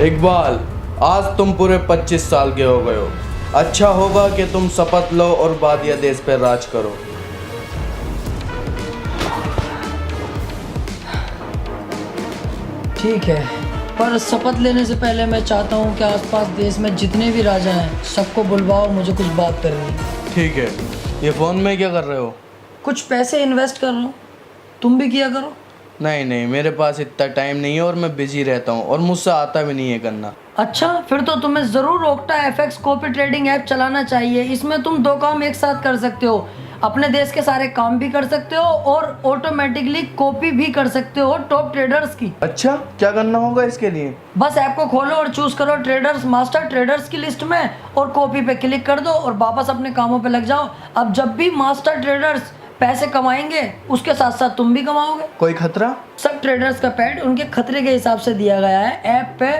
इकबाल, आज तुम पूरे 25 साल के हो गए हो। अच्छा होगा कि तुम शपथ लो और बादिया देश पर राज करो। ठीक है, पर शपथ लेने से पहले मैं चाहता हूँ कि आसपास देश में जितने भी राजा हैं सबको बुलवाओ, मुझे कुछ बात करनी है। ठीक है, ये फ़ोन में क्या कर रहे हो? कुछ पैसे इन्वेस्ट कर रहा हूँ, तुम भी किया करो। नहीं नहीं, मेरे पास इतना टाइम नहीं है और मैं बिजी रहता हूँ और मुझसे आता भी नहीं है करना। अच्छा, फिर तो तुम्हें ज़रूर octa FX copy trading app चलाना चाहिए। इसमें तुम 2 काम एक साथ कर सकते हो, अपने देश के सारे काम भी कर सकते हो और ऑटोमेटिकली कॉपी भी कर सकते हो टॉप ट्रेडर्स की। अच्छा, क्या करना होगा इसके लिए? बस ऐप को खोलो और चूज करो ट्रेडर्स मास्टर ट्रेडर्स की लिस्ट में और कॉपी पे क्लिक कर दो और वापस अपने कामों पे लग जाओ। अब जब भी मास्टर ट्रेडर्स पैसे कमाएंगे उसके साथ साथ तुम भी कमाओगे। कोई खतरा? सब ट्रेडर्स का पैड उनके खतरे के हिसाब से दिया गया है। ऐप पे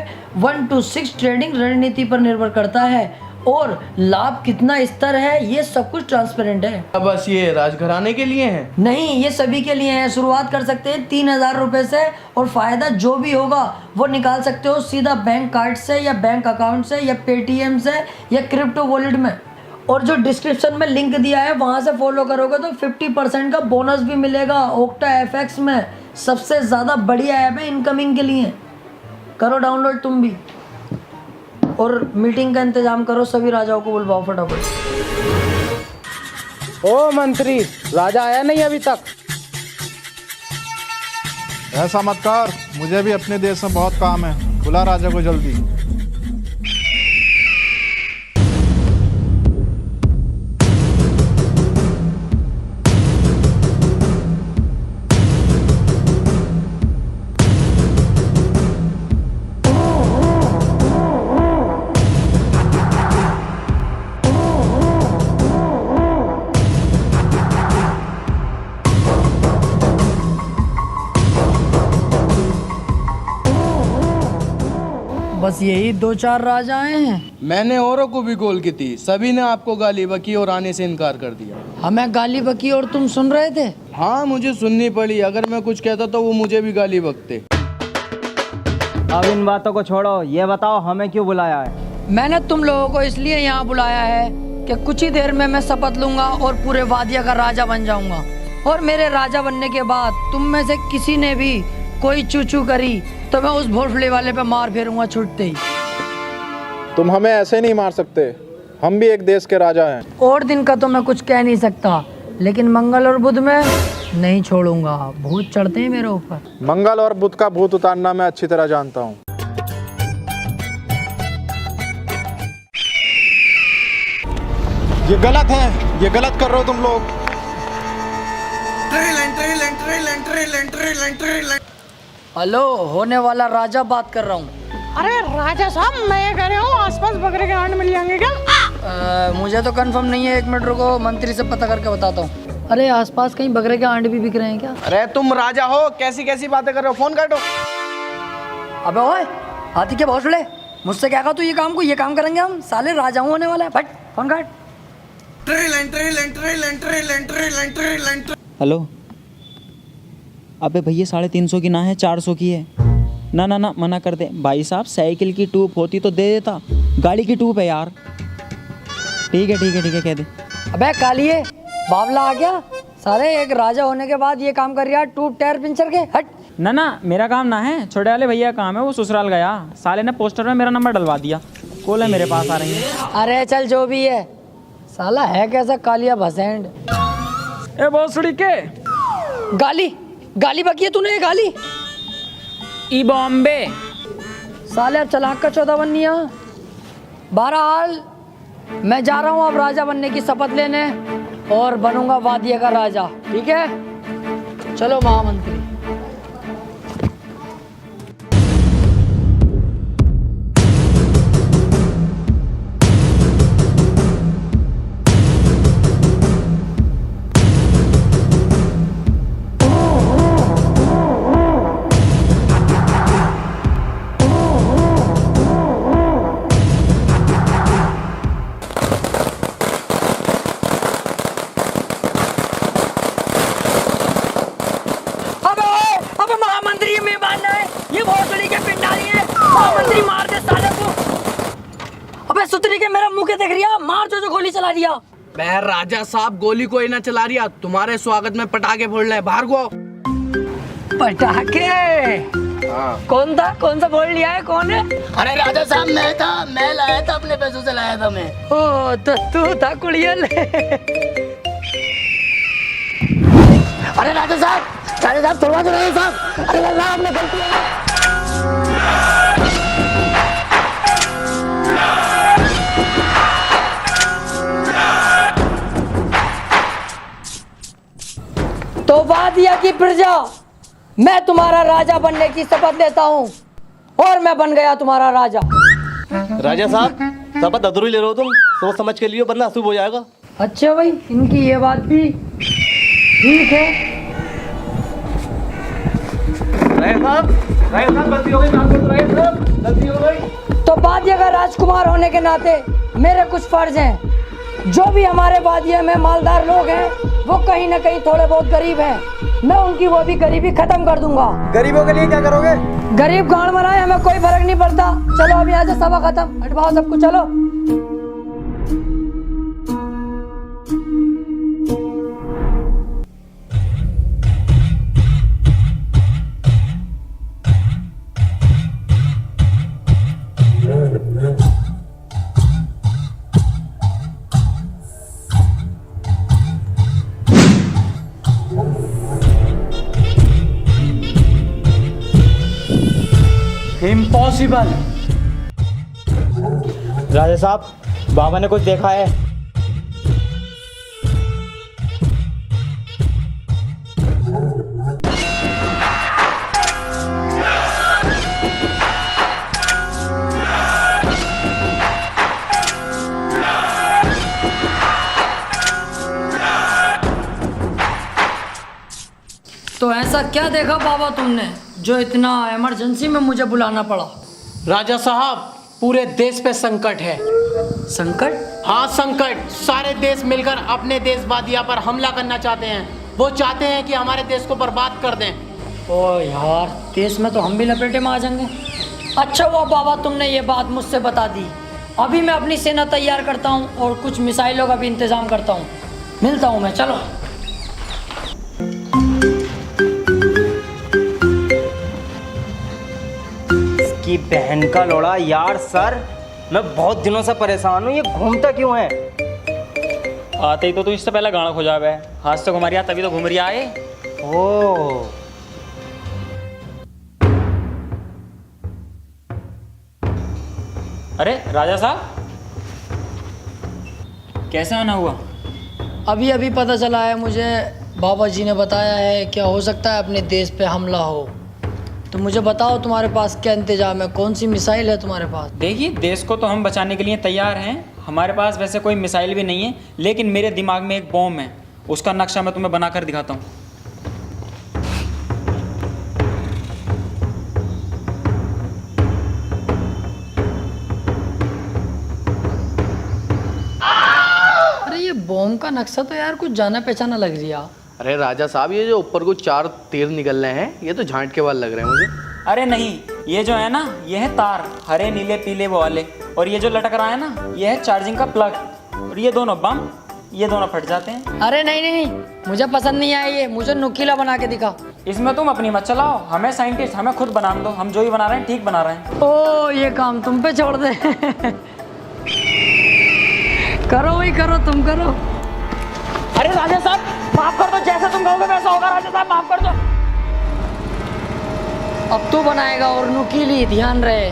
1 to 6 ट्रेडिंग रणनीति पर निर्भर करता है और लाभ कितना स्तर है ये सब कुछ ट्रांसपेरेंट है। अब बस ये राजघराने के लिए है? नहीं, ये सभी के लिए है। शुरुआत कर सकते हैं 3000 रुपए से और फायदा जो भी होगा वो निकाल सकते हो सीधा बैंक कार्ड से या बैंक अकाउंट से या पेटीएम से या क्रिप्टो वॉलेट में। और जो डिस्क्रिप्शन में लिंक दिया है वहां से फॉलो करोगे तो 50% का बोनस भी मिलेगा। ओक्टा एफएक्स में सबसे ज़्यादा बढ़िया ऐप है इनकमिंग के लिए। करो डाउनलोड तुम भी और मीटिंग का इंतजाम करो, सभी राजाओं को बुलवाओ फटाफट। ओ मंत्री, राजा आया नहीं अभी तक? ऐसा मत कर, मुझे भी अपने देश में बहुत काम है। बुला राजा को जल्दी। बस यही 2-4 राजा आए हैं। मैंने औरों को भी कॉल की थी, सभी ने आपको गाली बकी और आने से इनकार कर दिया। हमें गाली बकी और तुम सुन रहे थे? हाँ, मुझे सुननी पड़ी। अगर मैं कुछ कहता तो वो मुझे भी गाली बकते। अब इन बातों को छोड़ो, ये बताओ हमें क्यों बुलाया है? मैंने तुम लोगों को इसलिए यहाँ बुलाया है कि कुछ ही देर में मैं शपथ लूंगा और पूरे वादिया का राजा बन जाऊंगा। और मेरे राजा बनने के बाद तुम में से किसी ने भी कोई चूचू करी तो मैं उस भोसले वाले पे मार फेरूंगा छुटते ही। तुम हमें ऐसे नहीं मार सकते, हम भी एक देश के राजा हैं। और दिन का तो मैं कुछ कह नहीं सकता, लेकिन मंगल और बुध में नहीं छोड़ूंगा। भूत चढ़ते हैं मेरे ऊपर। मंगल और बुध का भूत उतारना मैं अच्छी तरह जानता हूँ। ये गलत है, ये गलत कर रहे हो तुम लोग। हेलो, होने वाला राजा बात कर रहा हूँ। अरे राजा साहब, मैं ये कह रहा हूँ आसपास बकरे के अंड मिल जाएंगे क्या? मुझे तो कंफर्म नहीं है, 1 मिनट रुको, मंत्री से पता करके बताता हूँ। अरे आसपास कहीं बकरे के अंड भी बिक रहे हैं क्या? अरे तुम राजा हो, कैसी कैसी बातें कर रहे हो? फोन काटो। अबे ओए, हाथी के भोसले, मुझसे क्या कहा तू? ये काम करेंगे हम, साले राजा होने वाला है। फट फोन काट। हेलो, अबे भैया 350 की ना है, 400 की है। ना ना ना, मना कर दे भाई साहब। साइकिल की ट्यूब होती तो दे देता, गाड़ी की ट्यूब है यार। ठीक है ठीक है ठीक है, कह दे। अबे कालिए, बावला आ गया साले। एक राजा होने के बाद ये काम कर रहा, ट्यूब टायर पंचर के। हट। ना ना, मेरा काम ना है, छोटे वाले भैया का काम है। वो ससुराल गया, साले ने पोस्टर में मेरा नंबर डलवा दिया। कॉल है मेरे पास आ रही है। अरे चल जो भी है, साला है कैसा कालिया भसेंड। ए भोसड़ी के गाली बकी है तूने, ये गाली। ई बॉम्बे साले अब चलाक का 14 बननी है। बहरहाल मैं जा रहा हूँ अब राजा बनने की शपथ लेने और बनूंगा वादिया का राजा। ठीक है, चलो महामंत्री। दूसरी के मेरा मुंह के देख रिया, मार जो गोली चला दिया। मैं राजा साहब गोली कोई ना चला रिया, तुम्हारे स्वागत में पटाखे फोड़ रहे, बाहर को। पटाखे? कौन था? कौन सा बोल लिया है? कौन है? अरे राजा साहब मैं था, मैं लाया था, अपने पैसों से लाया था मैं। ओ तो तू था कुड़ियल। अरे राजा साहब थोड़ा तो राजा साहब, अरे राजा साहब आपने गलती है। तो वादिया की प्रजा, मैं तुम्हारा राजा बनने की शपथ लेता हूँ और मैं बन गया तुम्हारा राजा। राजा साहब शपथ अधूरी ले रहे हो तुम, सोच समझ के लिए वरना अशुभ हो जाएगा। अच्छा भाई, इनकी ये बात भी ठीक है। गलती हो गई। तो वादिया का राजकुमार होने के नाते मेरे कुछ फर्ज हैं। जो भी हमारे वादिया में मालदार लोग हैं वो कहीं ना कहीं थोड़े बहुत गरीब हैं, मैं उनकी वो भी गरीबी खत्म कर दूंगा। गरीबों के लिए क्या करोगे? गरीब गांड मराए, हमें कोई फर्क नहीं पड़ता। चलो अभी आज सभा खत्म, हटवाओ सबको, चलो। इम्पॉसिबल। राजा साहब बाबा ने कुछ देखा है? तो ऐसा क्या देखा बाबा तुमने जो इतना इमरजेंसी में मुझे बुलाना पड़ा? राजा साहब पूरे देश पे संकट है। संकट? हाँ संकट, सारे देश मिलकर अपने देश वादिया पर हमला करना चाहते हैं। वो चाहते हैं कि हमारे देश को बर्बाद कर दें। ओ यार, देश में तो हम भी लपेटे में आ जाएंगे। अच्छा हुआ बाबा तुमने ये बात मुझसे बता दी। अभी मैं अपनी सेना तैयार करता हूँ और कुछ मिसाइलों का भी इंतजाम करता हूँ। मिलता हूँ मैं, चलो। की बहन का लोड़ा यार। सर मैं बहुत दिनों से परेशान हूँ, ये घूमता क्यों है? आते ही तो तू इससे पहले गाना खो जावे, हाथ से घुमा रिया तभी तो घूम रिया है। ओ अरे राजा साहब कैसे आना हुआ? अभी अभी पता चला है मुझे, बाबा जी ने बताया है क्या हो सकता है अपने देश पे हमला हो। तो मुझे बताओ तुम्हारे पास क्या इंतजाम है, कौन सी मिसाइल है तुम्हारे पास? देखिए देश को तो हम बचाने के लिए तैयार हैं। हमारे पास वैसे कोई मिसाइल भी नहीं है, लेकिन मेरे दिमाग में एक बॉम्ब है, उसका नक्शा मैं तुम्हें बनाकर दिखाता हूँ। अरे ये बॉम्ब का नक्शा तो यार कुछ जाना पहचाना लग रही है। अरे राजा साहब ये जो ऊपर को 4 तीर निकल रहे हैं, ये तो झांट के बाल लग रहे हैं मुझे। अरे नहीं, ये जो है ना ये है तार, हरे नीले पीले वो वाले, और ये जो लटक रहा है ना ये है चार्जिंग का प्लग, और ये दोनों बम, ये दोनों फट जाते हैं। अरे नहीं नहीं, मुझे पसंद नहीं आया ये, मुझे नुकीला बना के दिखा। इसमें तुम अपनी मत चलाओ, हमें साइंटिस्ट, हमें खुद बनाने दो, हम जो ही बना रहे हैं ठीक बना रहे हैं। ओ ये काम तुम पे छोड़ दे। करो वही करो, तुम करो। अरे राजा साहब माफ कर दो, जैसा तुम कहोगे वैसा होगा। राजा साहब माफ कर दो। अब तू बनाएगा और नुकीली, ध्यान रहे।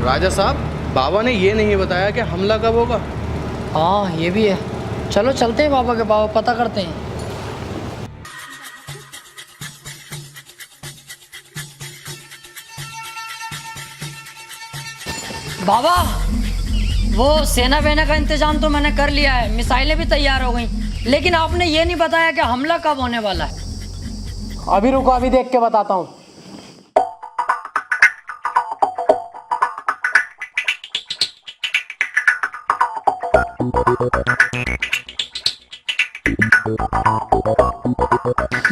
राजा साहब बाबा ने ये नहीं बताया कि हमला कब होगा। हाँ ये भी है, चलो चलते हैं बाबा के पास, पता करते हैं। बाबा वो सेना वेना का इंतजाम तो मैंने कर लिया है, मिसाइलें भी तैयार हो गई, लेकिन आपने ये नहीं बताया कि हमला कब होने वाला है। अभी रुको, अभी देख के बताता हूँ।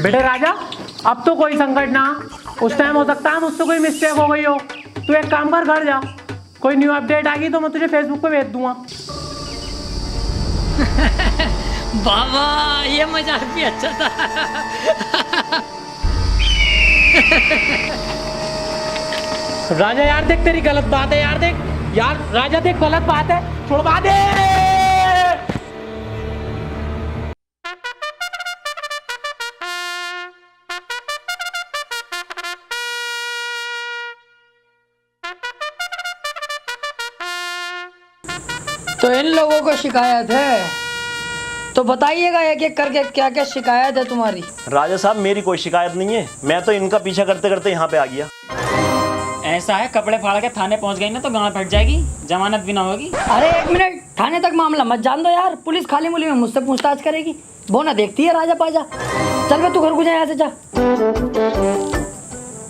बेटे राजा अब तो कोई संकट ना, उस टाइम हो सकता है मुझसे कोई मिस्टेक हो गई हो। तू एक काम कर, घर जा, कोई न्यू अपडेट आ गई तो मैं तुझे फेसबुक पे भेज दूंगा। बाबा ये मजाक भी अच्छा था। राजा यार देख तेरी गलत बात है यार, देख यार राजा देख गलत बात है, छुड़वा दे। तो इन लोगों को शिकायत है, तो बताइएगा एक एक करके क्या क्या शिकायत है तुम्हारी। राजा साहब मेरी कोई शिकायत नहीं है, मैं तो इनका पीछा करते करते यहाँ पे आ गया। ऐसा है, कपड़े फाड़ के थाने पहुंच गई ना तो गांव फट जाएगी, जमानत भी ना होगी। अरे एक मिनट, थाने तक मामला मत जान दो यार, पुलिस खाली मुली में मुझसे पूछताछ करेगी। वो ना देखती है राजा पाजा। चल बे तू घर को जा, यहाँ से जा।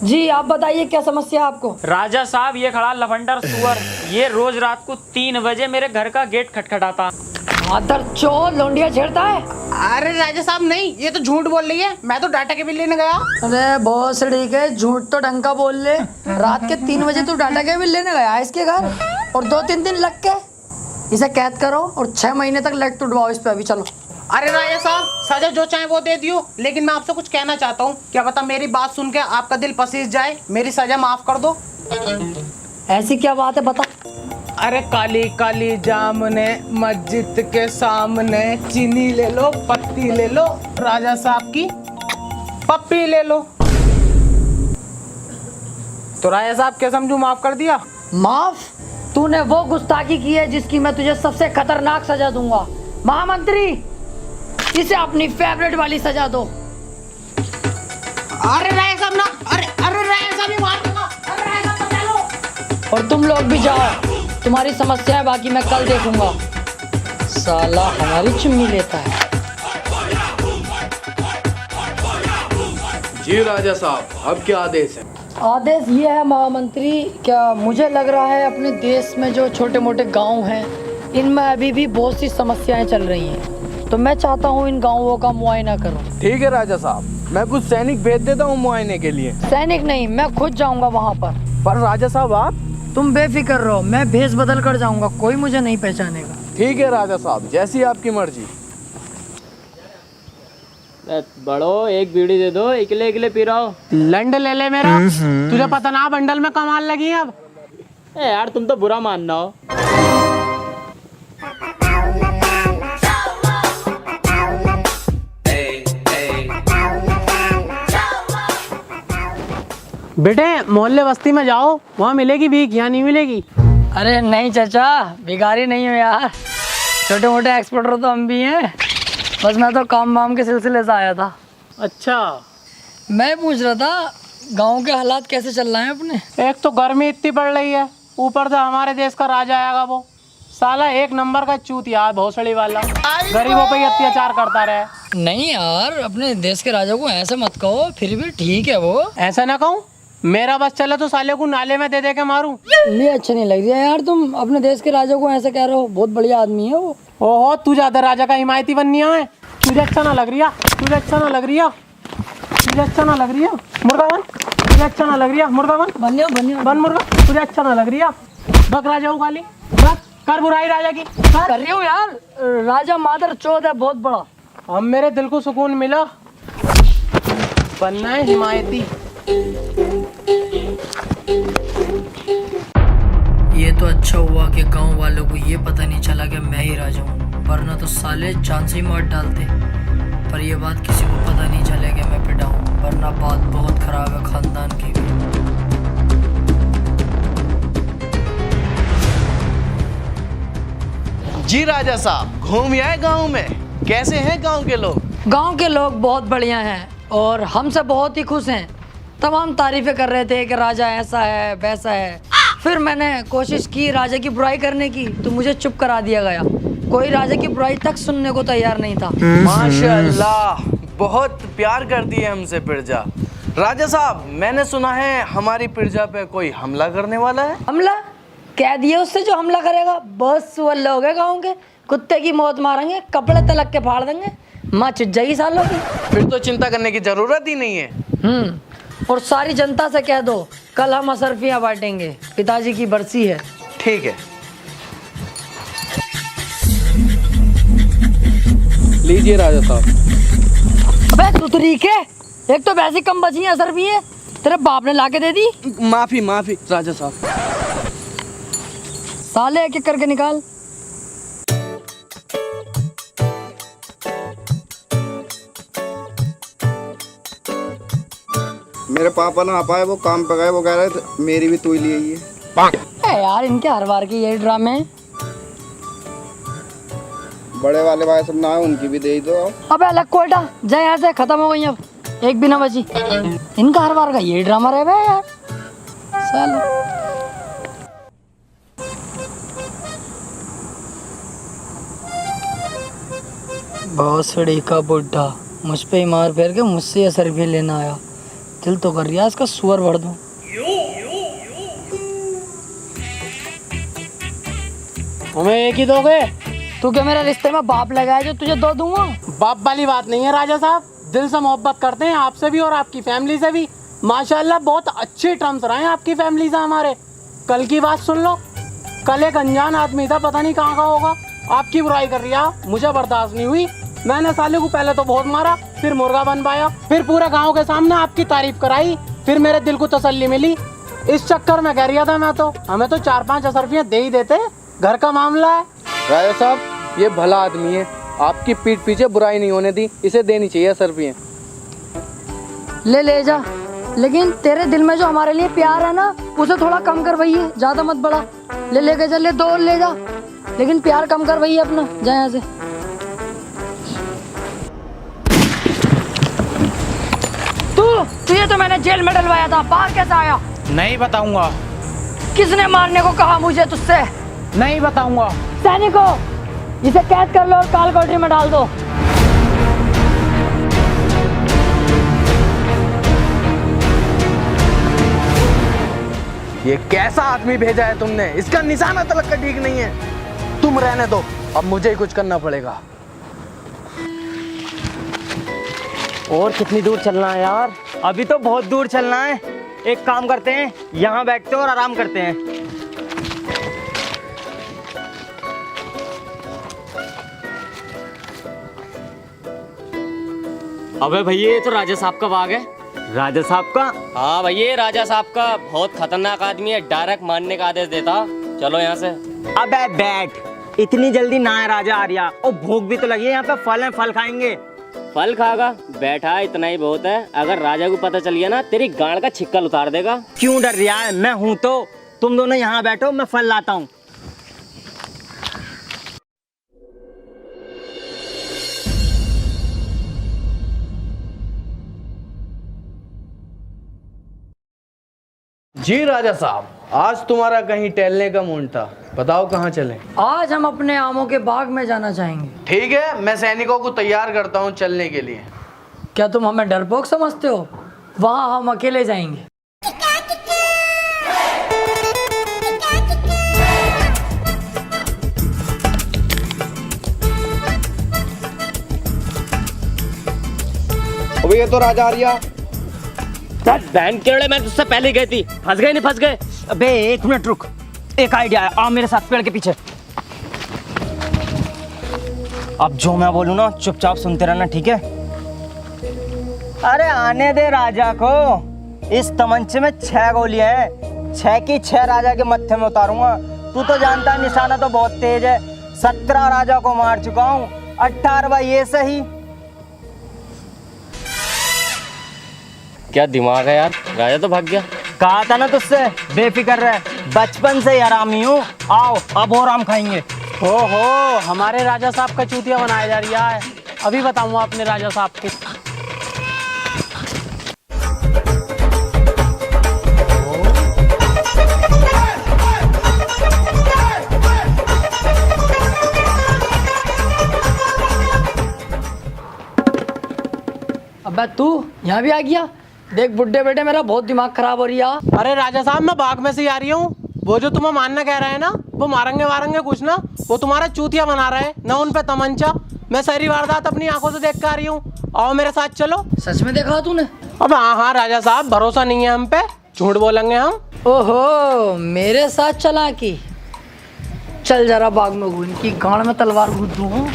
जी आप बताइए क्या समस्या है आपको। राजा साहब ये खड़ा लफंडर सुअर, ये रोज रात को 3 बजे मेरे घर का गेट खटखटाता। मादर चोर, लौंडिया छेड़ता है। अरे राजा साहब नहीं, ये तो झूठ बोल रही है, मैं तो डाटा केबल लेने गया। अरे बहुत ठीक है, झूठ तो ढंग का बोल ले। रात के 3 बजे तू डाटा केबल लेने गया इसके घर, और 2-3 दिन लग के इसे कैद करो और 6 महीने तक लट टुटवाओ इस पे। अभी चलो। अरे राजा साहब सजा जो चाहे वो दे दियो, लेकिन मैं आपसे कुछ कहना चाहता हूँ, क्या पता मेरी बात सुन के आपका दिल पसीज जाए, मेरी सजा माफ कर दो। ऐसी क्या बात है बता। अरे काली काली जामने मस्जिद के सामने, चीनी ले लो, पत्ती ले लो, राजा साहब की पप्पी ले लो। तो राजा साहब क्या समझू, माफ कर दिया? माफ? तूने वो गुस्ताखी की है जिसकी मैं तुझे सबसे खतरनाक सजा दूंगा। महामंत्री इसे अपनी फेवरेट वाली सजा दो। अरे राजा साहब ना, अरे अरे राजा साहब ही मार दूंगा। अरे राजा साहब बचा लो। और तुम लोग भी जाओ, तुम्हारी समस्या है बाकी मैं कल देखूंगा। साला हमारी चुम्मी लेता है। जी राजा साहब, अब क्या आदेश है? आदेश ये है महामंत्री, क्या मुझे लग रहा है अपने देश में जो छोटे मोटे गांव हैं इनमें अभी भी बहुत सी समस्याएं चल रही हैं, तो मैं चाहता हूँ इन गाँवों का मुआयना करो। ठीक है राजा साहब, मैं कुछ सैनिक भेज देता हूँ मुआयने के लिए। सैनिक नहीं, मैं खुद जाऊंगा वहाँ पर राजा साहब आप? तुम बेफिक्र रहो, मैं भेष बदल कर जाऊंगा, कोई मुझे नहीं पहचानेगा। ठीक है राजा साहब, जैसी आपकी मर्जी। बड़ो एक बीड़ी दे दो, इकले इकले पी रहा हो। लंड ले ले मेरा, तुझे पता ना बंडल में कमाल लगी है अब। यार तुम तो बुरा मानना हो। बेटे मोहल्ले बस्ती में जाओ, वहाँ मिलेगी भीख, यहाँ नहीं मिलेगी। अरे नहीं चाचा, भिखारी नहीं हो यार, छोटे मोटे एक्सपोर्टर तो हम भी हैं, बस मैं तो काम वाम के सिलसिले से आया था। अच्छा, मैं पूछ रहा था गांव के हालात कैसे चल रहे हैं अपने। एक तो गर्मी इतनी पड़ रही है, ऊपर से हमारे देश का राजा आएगा, वो साला 1 नंबर का चूतिया भोसड़ी वाला, गरीबों पे अत्याचार करता रहे। नहीं यार, अपने देश के राजा को ऐसे मत कहो, फिर भी ठीक है वो। ऐसा ना कहूँ, मेरा बस चले तो साले को नाले में दे दे के मारूं। ये अच्छा नहीं लग रहा यार, तुम अपने देश के राजा को ऐसे कह रहे हो, बहुत बढ़िया आदमी है वो। ओहो, तू ज्यादा राजा का हिमायती बननी है, तुझे अच्छा ना लग रही है, तुझे अच्छा ना लग रही है, तुझे अच्छा ना लग रही है, मुर्गा बन, तुझे अच्छा ना लग रही है, मुर्गा बन, बन मुर्गा, तुझे अच्छा ना लग रही है, बक राजा हूँ खाली, बक कर बुराई राजा की कर रही हूँ यार, राजा मादर चौथ है बहुत बड़ा। अब मेरे दिल को सुकून मिला, बनना है हिमायती। ये तो अच्छा हुआ कि गांव वालों को ये पता नहीं चला कि मैं ही राजा हूँ, वरना तो साले जान से ही मार डालते। पर ये बात किसी को पता नहीं चले कि मैं पिटा हूँ, वरना बात बहुत खराब है खानदान की भी। जी राजा साहब, घूम आए गांव में, कैसे हैं गांव के लोग? गांव के लोग बहुत बढ़िया हैं और हमसे बहुत ही खुश हैं। तमाम तारीफें कर रहे थे कि राजा ऐसा है वैसा है। फिर मैंने कोशिश की राजा की बुराई करने की, तो मुझे चुप करा दिया गया। कोई राजा की बुराई तक सुनने को तैयार नहीं था। माशाल्लाह, बहुत प्यार करती है हमसे पिरजा। राजा साहब, मैंने सुना है हमारी पिरजा पे कोई हमला करने वाला है। हमला? कह दिए उससे जो हमला करेगा, बस वो लोग हैं गाँव के, कुत्ते की मौत मारेंगे, कपड़े तलक के फाड़ देंगे, माँ चिट जाएगी सालों की। फिर तो चिंता करने की जरूरत ही नहीं है। और सारी जनता से कह दो कल हम असरफियाँ बांटेंगे, पिताजी की बरसी है। ठीक है। लीजिए राजा साहब। अबे तू तो ठीक है, एक तो वैसे कम बची है, असर भी है, तेरे बाप ने लाके दे दी। माफी माफी राजा साहब। साले एक एक करके निकाल। मेरे पापा ना आ पाए, वो काम पे गए, वो कह रहे थे मेरी भी तू ही ले आइए। यार इनके हर बार के यही ड्रामे हैं। बड़े वाले भाई सब ना है, उनकी भी दे ही दो। अबे अलग कोयटा जा यहाँ से, खत्म हो गई अब, एक भी ना बची। इनका हर बार का यही ड्रामा रहे भाई यार साले। बहुत सड़ी का बुढ़ा मुझ पे ही मार फेर के मुझसे असर भी लेना आया। दिल तो कर रिया इसका सुअर भर दूं। हमें एक ही दोगे? तू क्या मेरे रिश्ते में बाप लगाया जो तुझे दो दूंगा? बाप वाली बात नहीं है राजा साहब, दिल से मोहब्बत करते हैं आपसे भी और आपकी फैमिली से भी। माशाल्लाह बहुत अच्छे टर्म्स रहे हैं आपकी फैमिली से हमारे। कल की बात सुन लो, कल एक अनजान आदमी था, पता नहीं कहाँ का होगा, आपकी बुराई कर रही है, मुझे बर्दाश्त नहीं हुई। मैंने साले को पहले तो बहुत मारा, फिर मुर्गा बन पाया, फिर पूरे गाँव के सामने आपकी तारीफ कराई, फिर मेरे दिल को तसल्ली मिली। इस चक्कर में कह रहा था मैं तो, हमें तो 4-5 असरफियाँ दे ही देते, घर का मामला है। राजा साहब ये भला आदमी है, आपकी पीठ पीछे बुराई नहीं होने दी, इसे देनी चाहिए सरफियाँ। ले जा, लेकिन तेरे दिल में जो हमारे लिए प्यार है ना, उसे थोड़ा कम कर भैया, ज्यादा मत बढ़ा। लेके चल, ले 2 ले जा, लेकिन प्यार कम कर भैया अपना, जा यहाँ से। तुझे तो मैंने जेल में डलवाया था, बाहर कैसे आया? नहीं बताऊंगा। किसने मारने को कहा मुझे तुझसे? नहीं बताऊंगा। सैनिको इसे कैद कर लो और काल कोठरी में डाल दो। ये कैसा आदमी भेजा है तुमने, इसका निशाना तलक का ठीक नहीं है। तुम रहने दो, अब मुझे ही कुछ करना पड़ेगा। और कितनी दूर चलना है यार? अभी तो बहुत दूर चलना है। एक काम करते हैं, यहाँ बैठते हैं और आराम करते हैं। अबे भैया ये तो राजा साहब का बाग है। राजा साहब का? हाँ भैया राजा साहब का, बहुत खतरनाक आदमी है, डायरेक्ट मारने का आदेश देता। चलो यहाँ से। अबे बैठ, इतनी जल्दी ना है राजा आर्या, और भूख भी तो लगी है, यहाँ पे फल है, फल खाएंगे। फल खागा? बैठा इतना ही बहुत है, अगर राजा को पता चल गया ना तेरी गांड का छिक्कल उतार देगा। क्यों डर रहा है? मैं हूं तो। तुम दोनों यहाँ बैठो, मैं फल लाता हूँ। जी राजा साहब, आज तुम्हारा कहीं टहलने का मूड था, बताओ कहाँ चलें? आज हम अपने आमों के बाग में जाना चाहेंगे। ठीक है, मैं सैनिकों को तैयार करता हूँ चलने के लिए। क्या तुम हमें डरपोक समझते हो? वहाँ हम अकेले जाएंगे। अबे ये तो राजा आर्या। बहन केड़े, मैं तुझसे पहले गई थी, फंस गए नहीं फंस गए? अबे एक मिनट रुक, एक आइडिया है, आ मेरे साथ पेड़ के पीछे। अब जो मैं बोलूँ ना चुपचाप सुनते रहना, ठीक है? अरे आने दे राजा को। इस तमंचे में 6 गोलियां हैं, 6 की 6 राजा के मत्थे में उतारूंगा। तू तो जानता है निशाना तो बहुत तेज है, 17 राजा को मार चुका हूँ, 18वां ये सही। क्या दिमाग है यार, राजा तो भाग गया। कहा था ना तुझसे, बेफिक्र रह, बचपन से ही आरामी हूँ। आओ अब और आम खाएंगे। हो हमारे राजा साहब का चूतिया बनाया जा रहा है, अभी बताऊंगा अपने राजा साहब को। अबे तू यहाँ भी आ गया? देख बुड्ढे बेटे, मेरा बहुत दिमाग खराब हो रही है। अरे राजा साहब मैं बाग में से ही आ रही हूँ। वो जो तुम्हें मारना कह रहे हैं ना, वो मारेंगे वारेंगे कुछ ना, वो तुम्हारा चूतिया बना रहे हैं ना, उन पे तमंचा। मैं सारी वारदात अपनी आंखों से देख कर आ रही हूँ, आओ मेरे साथ चलो। सच में देखा तूने? अब हाँ राजा साहब, भरोसा नहीं है हम पे, झूठ बोलेंगे हम। ओहो मेरे साथ चला की, चल जरा बाग में घूम, इनकी गांड में तलवार घूट दूँ।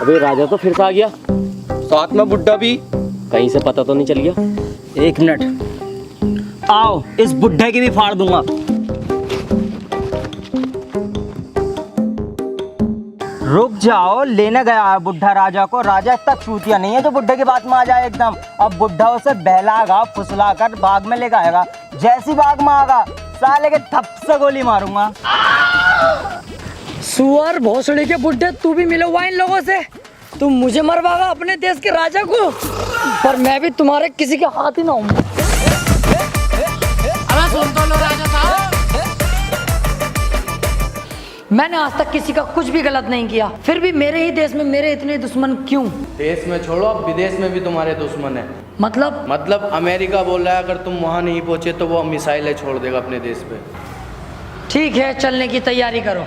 अबे राजा तो फिर से आ गया, साथ में बुड्ढा भी। कहीं से पता तो नहीं चल गया? 1 मिनट, आओ इस बुड्ढे की भी फाड़ दूंगा। रुक जाओ, लेने गया है बुड्ढा राजा को। राजा इतना चूतिया नहीं है जो बुड्ढे की बात में आ जाए एकदम। अब बुड्ढा उसे बहलागा फुसला कर बाग में लेकर आएगा। जैसी बाग में आएगा साले के थप से गोली मारूंगा। सुअर भोसड़ी के बुड्ढे, तू भी मिला हुआ इन लोगों से। तुम मुझे मरवागा अपने देश के राजा को, पर मैं भी तुम्हारे किसी के हाथ ही ना हूँ। अबे सुन तो लो राजा साहब, मैंने आज तक किसी का कुछ भी गलत नहीं किया, फिर भी मेरे ही देश में मेरे इतने दुश्मन क्यों? देश में छोड़ो, अब विदेश में भी तुम्हारे दुश्मन है। मतलब अमेरिका बोल रहा है अगर तुम वहाँ नहीं पहुँचे तो वो मिसाइलें छोड़ देगा अपने देश पे। ठीक है, चलने की तैयारी करो।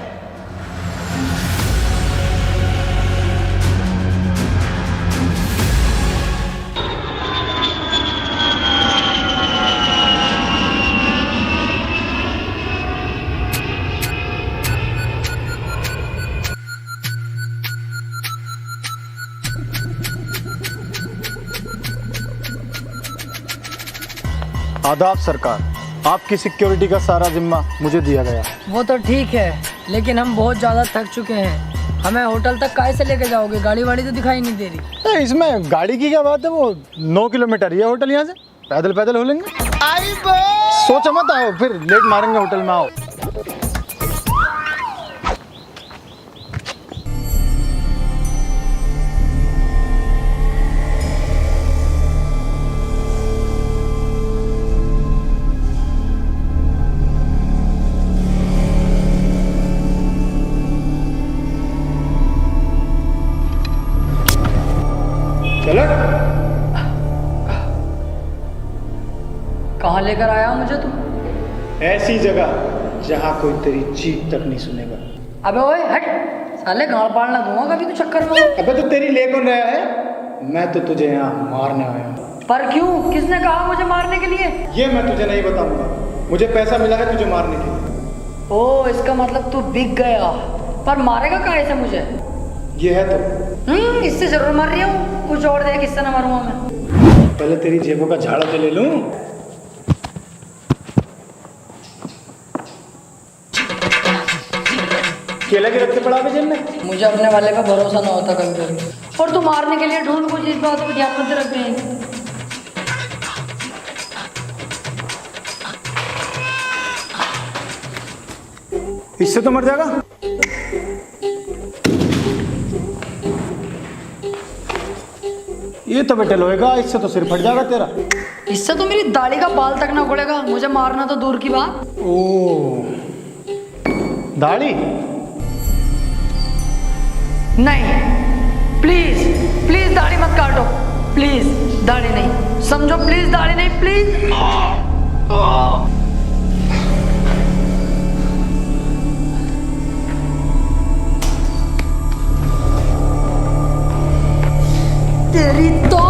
आदाब सरकार, आपकी सिक्योरिटी का सारा जिम्मा मुझे दिया गया। वो तो ठीक है, लेकिन हम बहुत ज़्यादा थक चुके हैं। हमें होटल तक काहे से लेके जाओगे? गाड़ी वाड़ी तो दिखाई नहीं दे रही। इसमें गाड़ी की क्या बात है, वो 9 किलोमीटर ये होटल यहाँ से, पैदल पैदल हो लेंगे। सोचो मत, आओ फिर लेट मारेंगे होटल में, आओ। कहाँ लेकर आया मुझे तुम? ऐसी जगह जहाँ कोई तेरी चीख तक नहीं सुनेगा। अबे ओए हट, साले गाड़ पाड़ना दूंगा कभी तो चक्कर में। अबे तो तेरी ले कौन रहा है? मैं तो तुझे यहाँ मारने आया हूँ। पर क्यों? किसने कहा मुझे मारने के लिए? ये मैं तुझे नहीं बताऊंगा, मुझे पैसा मिला है तुझे मारने के लिए। ओ, इसका मतलब तू बिक गया। पर मारेगा काहे से मुझे? ये है तो। इससे जरूर मार रही हूँ, कुछ और देख, इससे ना मारूंगा मैं। पहले तेरी जेबों का झाड़ा तो ले लूं। केला के रखे पड़ा जेब में। मुझे अपने वाले का भरोसा ना होता कभी कभी। और तू मारने के लिए ढूंढ कुछ इस बात को ध्यान में रख रहे हैं। इससे तो मर जाएगा। ये तो बेटे लोहेगा, इससे तो सिर फट जाएगा तेरा। इससे तो मेरी दाढ़ी का बाल तक ना उखड़ेगा, मुझे मारना तो दूर की बात। ओ, दाढ़ी? नहीं, प्लीज प्लीज दाढ़ी मत काटो, प्लीज दाढ़ी नहीं, समझो, प्लीज दाढ़ी नहीं, प्लीज। तेरी तो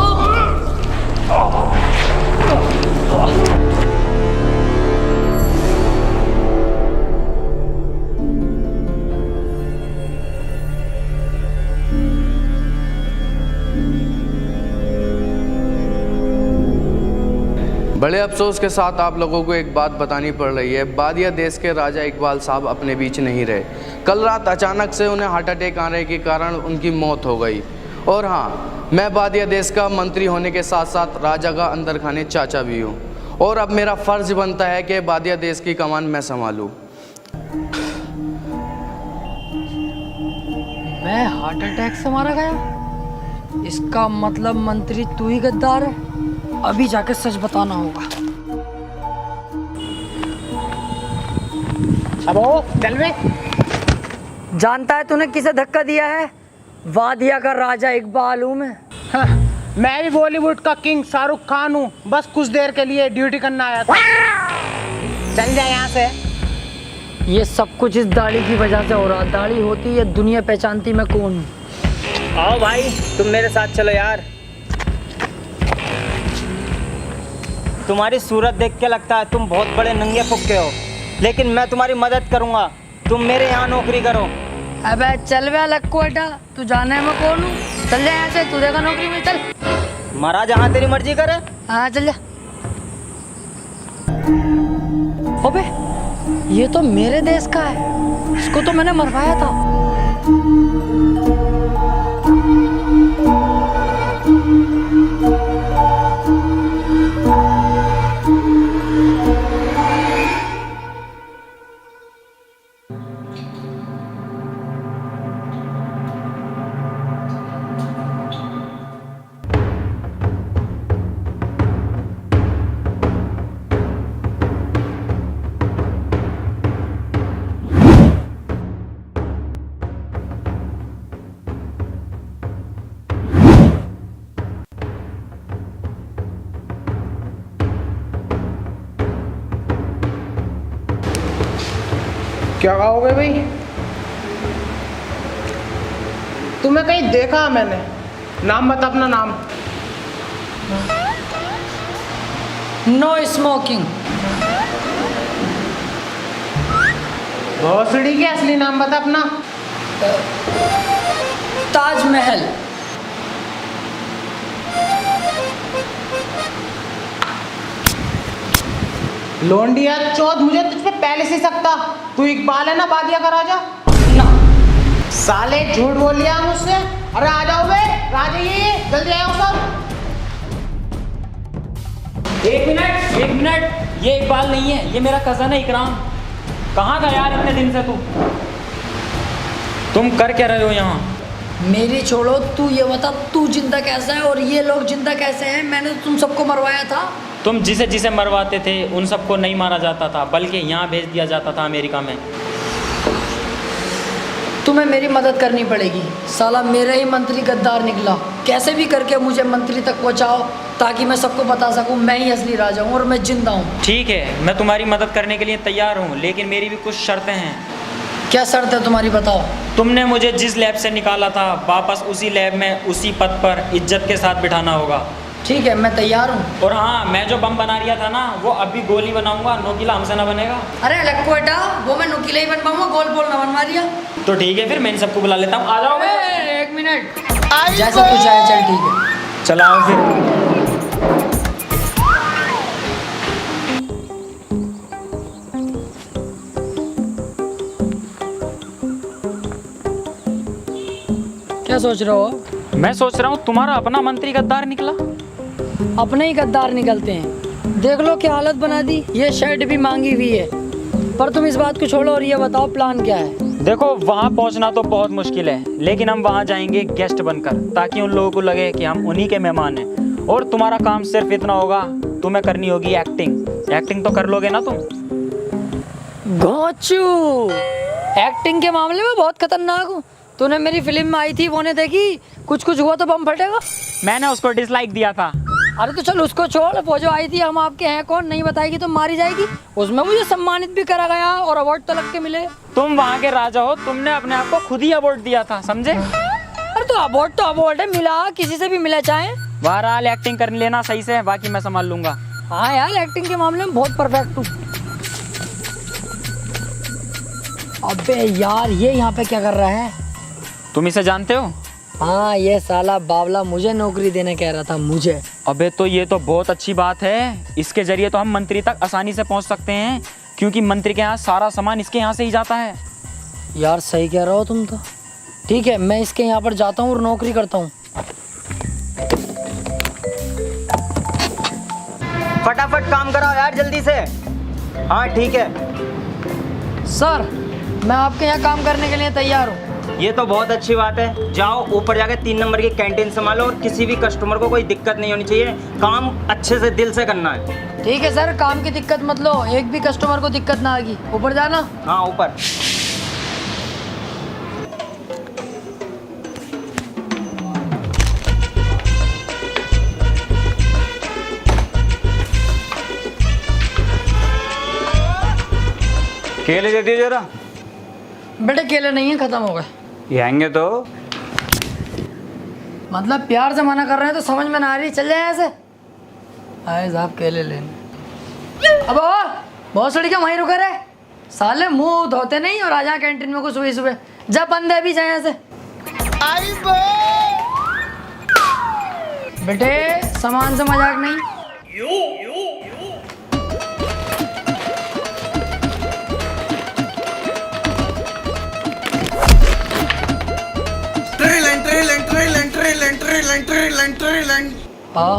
बड़े अफसोस के साथ आप लोगों को एक बात बतानी पड़ रही है। बादिया देश के राजा इकबाल साहब अपने बीच नहीं रहे। कल रात अचानक से उन्हें हार्ट अटैक आने के कारण उनकी मौत हो गई। और हाँ, मैं बादिया देश का मंत्री होने के साथ साथ राजा का अंदर खाने चाचा भी हूँ, और अब मेरा फ़र्ज बनता है कि बादिया देश की कमान मैं संभालूँ। मैं हार्ट अटैक से मारा गया? इसका मतलब मंत्री तू ही गद्दार है। अभी जाके सच बताना होगा। अब ओ चल बे। जानता है तूने किसे धक्का दिया है? वादिया का राजा इकबाल हूँ मैं। हाँ, मैं भी बॉलीवुड का किंग शाहरुख खान हूँ, बस कुछ देर के लिए ड्यूटी करना आया था। चल जा यहाँ से। ये सब कुछ इस दाढ़ी की वजह से हो रहा। दाढ़ी होती है दुनिया पहचानती मैं कौन हूँ। आओ भाई, तुम मेरे साथ चलो यार। तुम्हारी सूरत देख के लगता है तुम बहुत बड़े नंगे फुक्के हो, लेकिन मैं तुम्हारी मदद करूंगा। तुम मेरे यहाँ नौकरी करो। अबे चल बे लक्कू बेटा, तू जाने मैं कौन हूँ? चल जा यहाँ से, तू देगा नौकरी में, चल। महाराज जहाँ तेरी मर्जी करे। हाँ चल जा। अबे ये तो मेरे देश का है, इसको तो मैंने मरवाया था। क्या कहोगे भाई? तुम्हें कहीं देखा मैंने, नाम बता अपना नाम। No smoking. भोसड़ी के असली नाम बता अपना। ताजमहल। लोंडिया चौथ, मुझे तुझ पे पहले से सकता। तू इकबाल है ना बादिया का राजा? ना साले झूठ बोल लिया मुझसे। अरे आ जाओ बे, राजा ये जल्दी आओ सब। एक मिनट, ये इकबाल नहीं है, ये मेरा कज़न है इकराम। कहाँ था यार इतने दिन से तू? तुम कर क्या रहे हो यहाँ? मेरी छोड़ो, तू ये बता तू जिंदा कैसा है और ये लोग जिंदा कैसे हैं? मैंने तो तुम सबको मरवाया था। तुम जिसे जिसे मरवाते थे उन सबको नहीं मारा जाता था, बल्कि यहाँ भेज दिया जाता था अमेरिका में। तुम्हें मेरी मदद करनी पड़ेगी। साला मेरा ही मंत्री गद्दार निकला। कैसे भी करके मुझे मंत्री तक पहुँचाओ ताकि मैं सबको बता सकूँ मैं ही असली राजा हूँ और मैं जिंदा हूँ। ठीक है, मैं तुम्हारी मदद करने के लिए तैयार हूँ, लेकिन मेरी भी कुछ शर्तें हैं। क्या शर्त है तुम्हारी, बताओ। तुमने मुझे जिस लैब से निकाला था वापस उसी लैब में उसी पद पर इज्जत के साथ बिठाना होगा। ठीक है, मैं तैयार हूँ। और हाँ, मैं जो बम बना रहा था ना, वो अभी गोली बनाऊंगा, नोकीला हमसे ना बनेगा। अरे लक्कू बेटा, वो मैं नुकीला ही बन पाऊंगा, गोल बोल ना बनवा दिया। तो ठीक है, फिर मैं इन सबको बुला लेता हूँ। आ जाओ। एक मिनट, जैसा तू चाहे, चल ठीक है। चलाओ फिर। क्या सोच रहे हो? मैं सोच रहा हूँ तुम्हारा अपना मंत्री गद्दार निकला। अपने ही गद्दार निकलते हैं। देख लो क्या हालत बना दी। ये शर्ट भी मांगी हुई है। पर तुम इस बात को छोड़ो और ये बताओ प्लान क्या है? देखो, वहाँ पहुँचना तो बहुत मुश्किल है, लेकिन हम वहाँ जाएंगे गेस्ट बनकर, ताकि उन लोगों को लगे कि हम उन्हीं के मेहमान हैं। और तुम्हारा काम सिर्फ इतना होगा, तुम्हें करनी होगी एक्टिंग। एक्टिंग तो कर लोगे ना तुम? घोंचू, एक्टिंग के मामले में बहुत खतरनाक हूँ। तूने मेरी फिल्म में आई थी, वो ने देखी? कुछ कुछ हुआ तो बम फटेगा। मैंने उसको डिसलाइक दिया था। अरे तो चल उसको छोड़, वो जो आई थी हम आपके हैं कौन नहीं बताएगी तो मारी जाएगी। उसमें मुझे सम्मानित भी करा गया और अवार्ड तो लग के मिले। तुम वहाँ के राजा हो, तुमने अपने आप को खुद ही अवार्ड दिया था, समझे? अरे तो अवार्ड है, मिला किसी से भी मिला चाहे। बहरहाल एक्टिंग कर लेना सही से, बाकी मैं संभाल लूंगा। हाँ यार, एक्टिंग के मामले में बहुत परफेक्ट हूँ। अबे यार, ये यहाँ पे क्या कर रहा है? तुम इसे जानते हो? हाँ, ये साला बावला मुझे नौकरी देने कह रहा था, मुझे। अबे तो ये तो बहुत अच्छी बात है। इसके जरिए तो हम मंत्री तक आसानी से पहुंच सकते हैं, क्योंकि मंत्री के यहाँ सारा सामान इसके यहाँ से ही जाता है। यार सही कह रहे हो तुम तो। ठीक है, मैं इसके यहाँ पर जाता हूँ और नौकरी करता हूँ। फटाफट काम कराओ यार, जल्दी से। हाँ ठीक है सर, मैं आपके यहाँ काम करने के लिए तैयार हूँ। ये तो बहुत अच्छी बात है। जाओ ऊपर जाके 3 नंबर की कैंटीन संभालो और किसी भी कस्टमर को कोई दिक्कत नहीं होनी चाहिए। काम अच्छे से दिल से करना है। ठीक है सर, काम की दिक्कत मत लो, एक भी कस्टमर को दिक्कत ना आएगी। ऊपर जाना। हाँ ऊपर। केले दे दिए जरा। बेटे केले नहीं है, खत्म हो गए। ये आएंगे तो मतलब प्यार से मना कर रहे हैं तो समझ में ना आ रही। चल जाए ऐसे। आए साहब केले लेने। अब बहुत सड़ी के वहीं रुके रहे साले, मुंह धोते नहीं और आ जा कैंटीन में को सुबह सुबह। जा बंदे भी जाए यहाँ से। बेटे सामान से मजाक नहीं। हाँ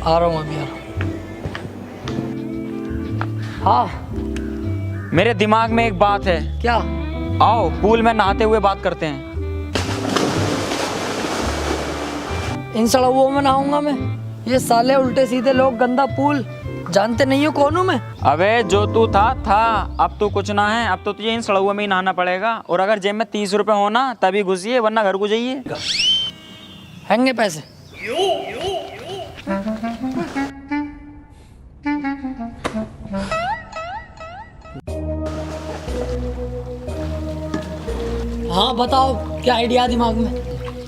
आ रहा हूँ अभी आ रहा हूँ। हाँ मेरे दिमाग में एक बात है। क्या? आओ पूल में नहाते हुए बात करते हैं। इन सड़कों में नहाऊंगा मैं? ये साले उल्टे सीधे लोग, गंदा पूल, जानते नहीं हो कौन हूँ मैं? अबे जो तू था अब तू कुछ ना है। अब तो तुझे इन सड़कों में ही नहाना पड़ेगा। और अगर जेब में 30 रुपए हो ना तभी घुसिए, वरना घर को जाइए। हैंगे पैसे। हाँ बताओ क्या आइडिया दिमाग में?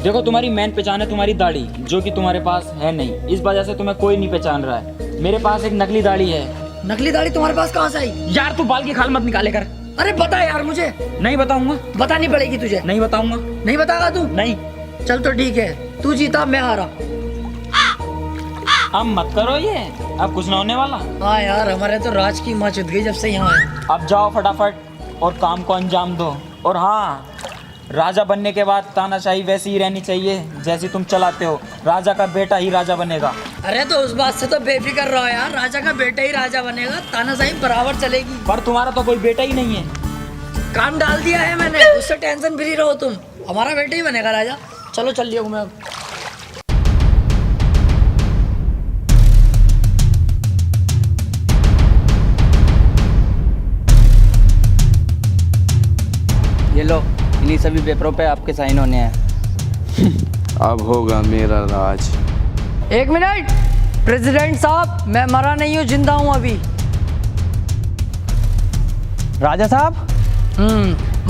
देखो तुम्हारी मेन पहचान है तुम्हारी दाढ़ी, जो कि तुम्हारे पास है नहीं। इस वजह से तुम्हें कोई नहीं पहचान रहा है। मेरे पास एक नकली दाढ़ी है। नकली दाढ़ी तुम्हारे पास कहाँ से आई? यार तू बाल की खाल मत निकाले कर। अरे बता यार मुझे। नहीं बताऊंगा। बतानी पड़ेगी तुझे। नहीं बताऊंगा। नहीं बताएगा तू? नहीं। चल तो ठीक है, तू जीता मैं हारा। अब मत करो ये, अब कुछ ना होने वाला। हाँ यार हमारे तो राज की माँ चुद गई जब से यहाँ आए। अब जाओ फटाफट और काम को अंजाम दो। और हाँ, राजा बनने के बाद तानाशाही वैसी ही रहनी चाहिए जैसी तुम चलाते हो। राजा का बेटा ही राजा बनेगा। अरे तो उस बात से तो बेफिक्र रहो यार, राजा का बेटा ही राजा बनेगा, तानाशाही बराबर चलेगी। पर तुम्हारा तो कोई बेटा ही नहीं है। काम डाल दिया है मैंने, उससे टेंशन फ्री रहो तुम। हमारा बेटा ही बनेगा राजा। चलो चल लिया मैं अब। ये लो, इन्हीं सभी पेपरों पे आपके साइन होने हैं। अब होगा मेरा राज। एक मिनट प्रेसिडेंट साहब, मैं मरा नहीं हूँ, जिंदा हूँ अभी। राजा साहब।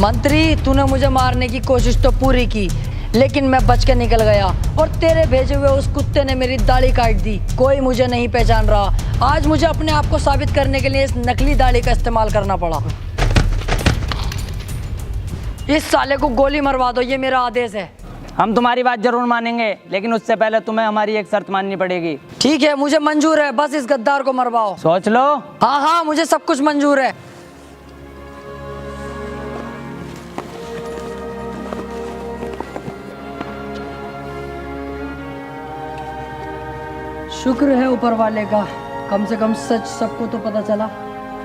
मंत्री तूने मुझे मारने की कोशिश तो पूरी की, लेकिन मैं बच के निकल गया और तेरे भेजे हुए उस कुत्ते ने मेरी दाढ़ी काट दी। कोई मुझे नहीं पहचान रहा। आज मुझे अपने आप को साबित करने के लिए इस नकली दाढ़ी का इस्तेमाल करना पड़ा। इस साले को गोली मरवा दो, ये मेरा आदेश है। हम तुम्हारी बात जरूर मानेंगे, लेकिन उससे पहले तुम्हें हमारी एक शर्त माननी पड़ेगी। ठीक है मुझे मंजूर है, बस इस गद्दार को मरवाओ। सोच लो। हाँ हाँ मुझे सब कुछ मंजूर है। शुक्र है ऊपर वाले का, कम से कम सच सबको तो पता चला।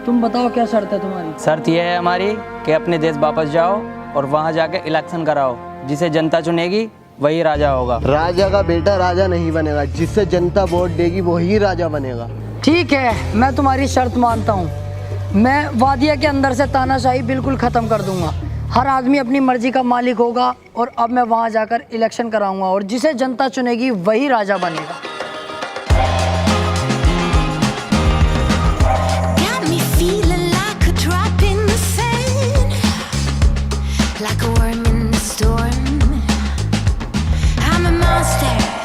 तुम बताओ क्या शर्त है तुम्हारी? शर्त यह है हमारी कि अपने देश वापस जाओ और वहाँ जाके इलेक्शन कराओ। जिसे जनता चुनेगी वही राजा होगा। राजा का बेटा राजा नहीं बनेगा, जिससे जनता वोट देगी वही राजा बनेगा। ठीक है मैं तुम्हारी शर्त मानता हूँ। मैं वादिया के अंदर से तानाशाही बिल्कुल ख़त्म कर दूंगा। हर आदमी अपनी मर्जी का मालिक होगा और अब मैं वहाँ जाकर इलेक्शन कराऊंगा और जिसे जनता चुनेगी वही राजा बनेगा। Like a worm in the storm, I'm a monster.